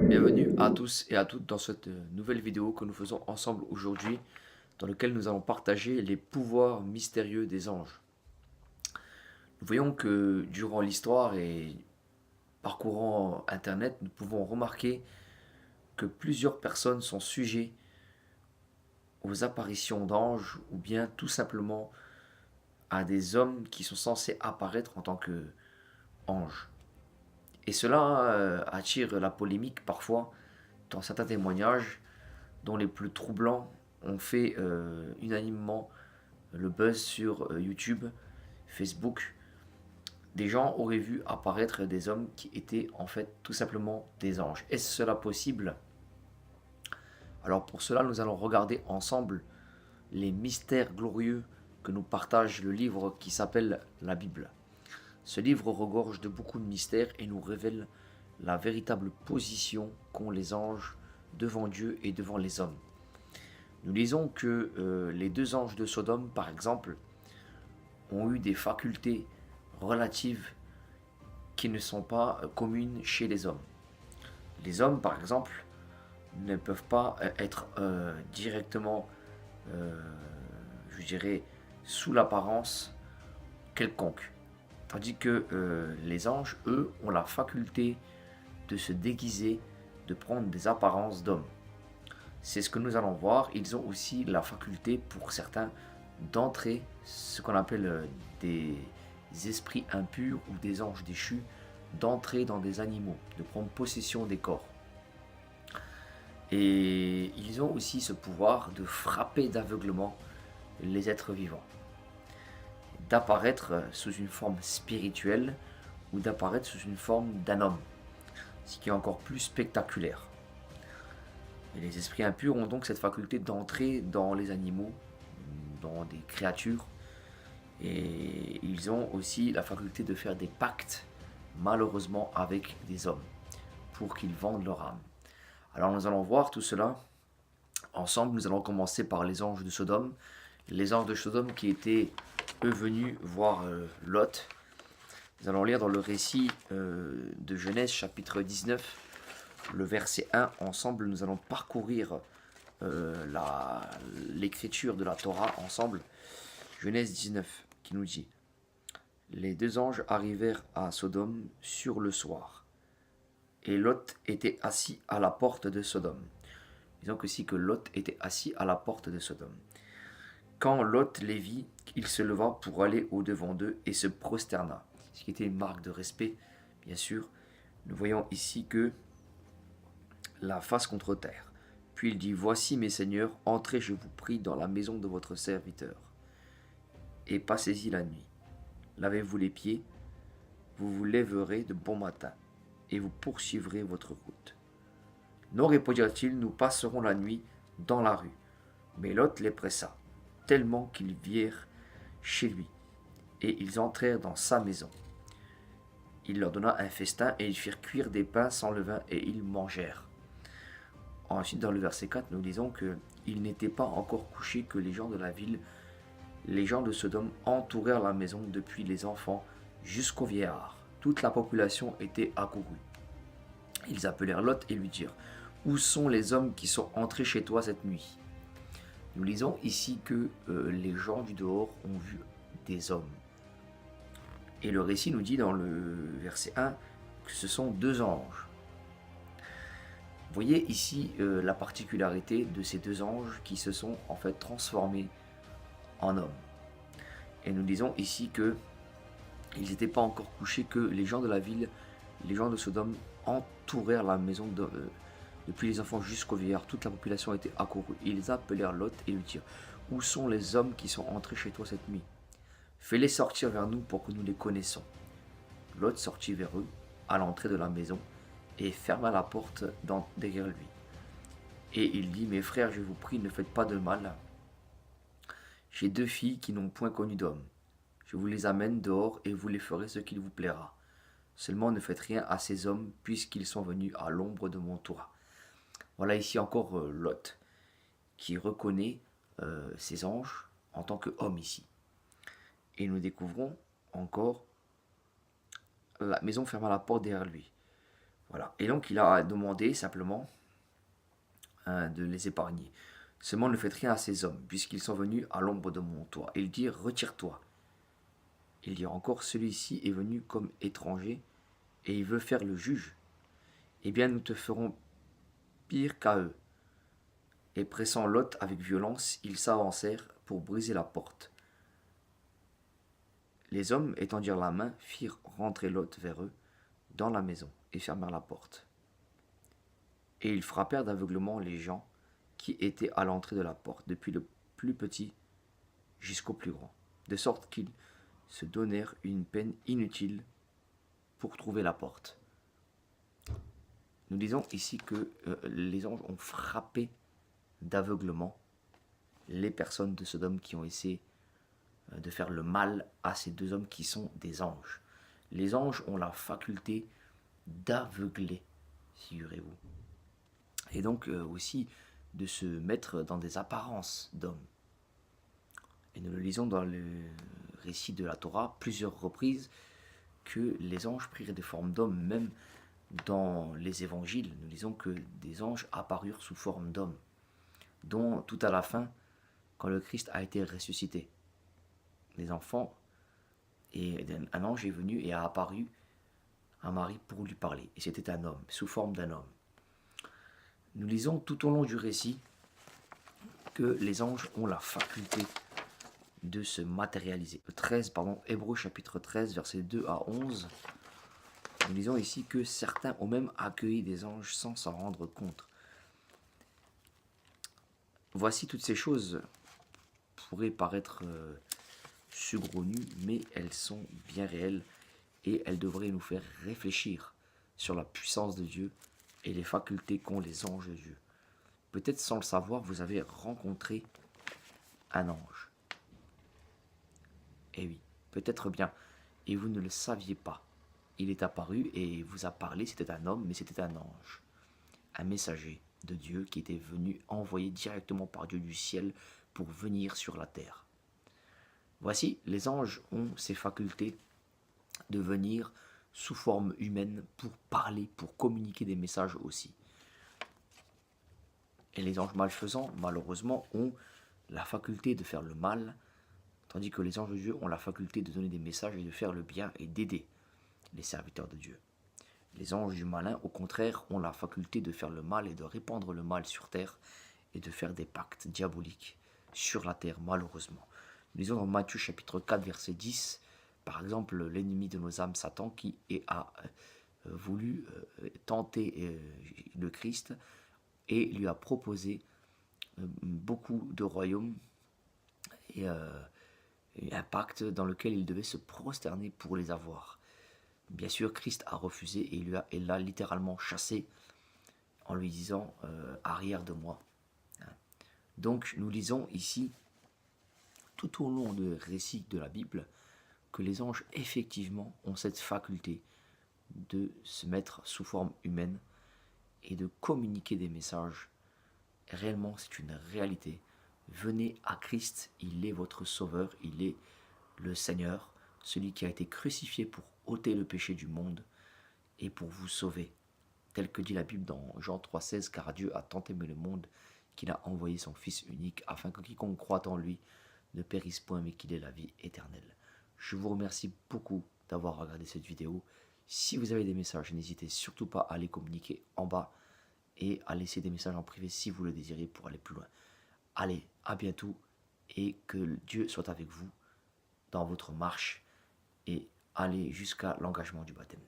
Bienvenue à tous et à toutes dans cette nouvelle vidéo que nous faisons ensemble aujourd'hui, dans laquelle nous allons partager les pouvoirs mystérieux des anges. Nous voyons que durant l'histoire et parcourant Internet, nous pouvons remarquer que plusieurs personnes sont sujets aux apparitions d'anges ou bien tout simplement à des hommes qui sont censés apparaître en tant qu'anges. Et cela attire la polémique parfois dans certains témoignages dont les plus troublants ont fait unanimement le buzz sur YouTube, Facebook. Des gens auraient vu apparaître des hommes qui étaient en fait tout simplement des anges. Est-ce cela possible? Alors pour cela, nous allons regarder ensemble les mystères glorieux que nous partage le livre qui s'appelle la Bible. Ce livre regorge de beaucoup de mystères et nous révèle la véritable position qu'ont les anges devant Dieu et devant les hommes. Nous lisons que les deux anges de Sodome, par exemple, ont eu des facultés relatives qui ne sont pas communes chez les hommes. Les hommes, par exemple, ne peuvent pas être directement, je dirais, sous l'apparence quelconque. Tandis que les anges, eux, ont la faculté de se déguiser, de prendre des apparences d'hommes. C'est ce que nous allons voir. Ils ont aussi la faculté, pour certains, d'entrer, ce qu'on appelle des esprits impurs ou des anges déchus, d'entrer dans des animaux, de prendre possession des corps. Et ils ont aussi ce pouvoir de frapper d'aveuglement les êtres vivants, d'apparaître sous une forme spirituelle ou d'apparaître sous une forme d'un homme, ce qui est encore plus spectaculaire. Et les esprits impurs ont donc cette faculté d'entrer dans les animaux, dans des créatures, et ils ont aussi la faculté de faire des pactes, malheureusement, avec des hommes, pour qu'ils vendent leur âme. Alors nous allons voir tout cela ensemble. Nous allons commencer par les anges de Sodome. Les anges de Sodome qui étaient, eux, venus voir Lot. Nous allons lire dans le récit de Genèse, chapitre 19, le verset 1. Ensemble, nous allons parcourir l'écriture de la Torah ensemble. Genèse 19, qui nous dit: Les deux anges arrivèrent à Sodome sur le soir, et Lot était assis à la porte de Sodome. Disons aussi que Lot était assis à la porte de Sodome. Quand Lot les vit, il se leva pour aller au-devant d'eux et se prosterna, ce qui était une marque de respect, bien sûr. Nous voyons ici que la face contre terre. Puis il dit: Voici, mes seigneurs, entrez, je vous prie, dans la maison de votre serviteur, et passez-y la nuit. Lavez-vous les pieds, vous vous lèverez de bon matin, et vous poursuivrez votre route. Non, répondirent-ils, nous passerons la nuit dans la rue. Mais Lot les pressa, tellement qu'ils virent chez lui, et ils entrèrent dans sa maison. Il leur donna un festin, et ils firent cuire des pains sans levain, et ils mangèrent. Ensuite, dans le verset 4, nous lisons qu'il n'était pas encore couché que les gens de la ville, les gens de Sodome, entourèrent la maison depuis les enfants jusqu'aux vieillards. Toute la population était accourue. Ils appelèrent Lot et lui dirent: Où sont les hommes qui sont entrés chez toi cette nuit? Nous lisons ici que les gens du dehors ont vu des hommes. Et le récit nous dit dans le verset 1 que ce sont deux anges. Vous voyez ici la particularité de ces deux anges qui se sont en fait transformés en hommes. Et nous disons ici que ils n'étaient pas encore couchés, que les gens de la ville, les gens de Sodome, entourèrent la maison depuis les enfants jusqu'aux vieillards. Toute la population était accourue. Ils appelèrent Lot et lui dirent: Où sont les hommes qui sont entrés chez toi cette nuit? Fais-les sortir vers nous pour que nous les connaissions. Lot sortit vers eux à l'entrée de la maison et ferma la porte derrière lui. Et il dit: Mes frères, je vous prie, ne faites pas de mal. J'ai deux filles qui n'ont point connu d'homme. Je vous les amène dehors et vous les ferez ce qu'il vous plaira. Seulement ne faites rien à ces hommes, puisqu'ils sont venus à l'ombre de mon toit. Voilà ici encore Lot, qui reconnaît ses anges en tant qu'homme ici. Et nous découvrons encore la maison ferme à la porte derrière lui. Voilà. Et donc il a demandé simplement de les épargner. Seulement ne faites rien à ces hommes, puisqu'ils sont venus à l'ombre de mon toit. Et ils dirent, retire-toi. Il dit encore, celui-ci est venu comme étranger, et il veut faire le juge. Eh bien, nous te ferons pire qu'à eux. Et pressant Lot avec violence, ils s'avancèrent pour briser la porte. Les hommes, étendirent la main, firent rentrer Lot vers eux dans la maison, et fermèrent la porte. Et ils frappèrent d'aveuglement les gens qui étaient à l'entrée de la porte, depuis le plus petit jusqu'au plus grand, de sorte qu'ils se donnèrent une peine inutile pour trouver la porte. Nous disons ici que les anges ont frappé d'aveuglement les personnes de Sodome qui ont essayé de faire le mal à ces deux hommes qui sont des anges. Les anges ont la faculté d'aveugler, figurez-vous. Et donc aussi de se mettre dans des apparences d'hommes. Et nous le lisons dans le récit de la Torah plusieurs reprises que les anges prirent des formes d'hommes, même dans les évangiles. Nous lisons que des anges apparurent sous forme d'hommes, dont tout à la fin, quand le Christ a été ressuscité, les enfants, et un ange est venu et a apparu à Marie pour lui parler. Et c'était un homme, sous forme d'un homme. Nous lisons tout au long du récit que les anges ont la faculté de se matérialiser. Hébreux chapitre 13, versets 2 à 11. Nous lisons ici que certains ont même accueilli des anges sans s'en rendre compte. Voici, toutes ces choses pourraient paraître saugrenues, mais elles sont bien réelles et elles devraient nous faire réfléchir sur la puissance de Dieu et les facultés qu'ont les anges de Dieu. Peut-être sans le savoir, vous avez rencontré un ange. Eh oui, peut-être bien, et vous ne le saviez pas. Il est apparu et vous a parlé, c'était un homme, mais c'était un ange, un messager de Dieu qui était venu envoyé directement par Dieu du ciel pour venir sur la terre. Voici, les anges ont ces facultés de venir sous forme humaine pour parler, pour communiquer des messages aussi. Et les anges malfaisants, malheureusement, ont la faculté de faire le mal, tandis que les anges de Dieu ont la faculté de donner des messages et de faire le bien et d'aider les serviteurs de Dieu. Les anges du malin, au contraire, ont la faculté de faire le mal et de répandre le mal sur terre et de faire des pactes diaboliques sur la terre, malheureusement. Nous lisons dans Matthieu chapitre 4, verset 10, par exemple, l'ennemi de nos âmes, Satan, qui a voulu tenter le Christ et lui a proposé beaucoup de royaumes et un pacte dans lequel il devait se prosterner pour les avoir. Bien sûr, Christ a refusé et il l'a littéralement chassé en lui disant arrière de moi. Donc nous lisons ici, tout au long du récit de la Bible, que les anges effectivement ont cette faculté de se mettre sous forme humaine et de communiquer des messages. Réellement, c'est une réalité. Venez à Christ, il est votre sauveur, il est le Seigneur, celui qui a été crucifié pour ôter le péché du monde et pour vous sauver. Tel que dit la Bible dans Jean 3,16, car Dieu a tant aimé le monde qu'il a envoyé son Fils unique, afin que quiconque croit en lui ne périsse point, mais qu'il ait la vie éternelle. Je vous remercie beaucoup d'avoir regardé cette vidéo. Si vous avez des messages, n'hésitez surtout pas à les communiquer en bas et à laisser des messages en privé si vous le désirez pour aller plus loin. Allez, à bientôt et que Dieu soit avec vous dans votre marche et allez jusqu'à l'engagement du baptême.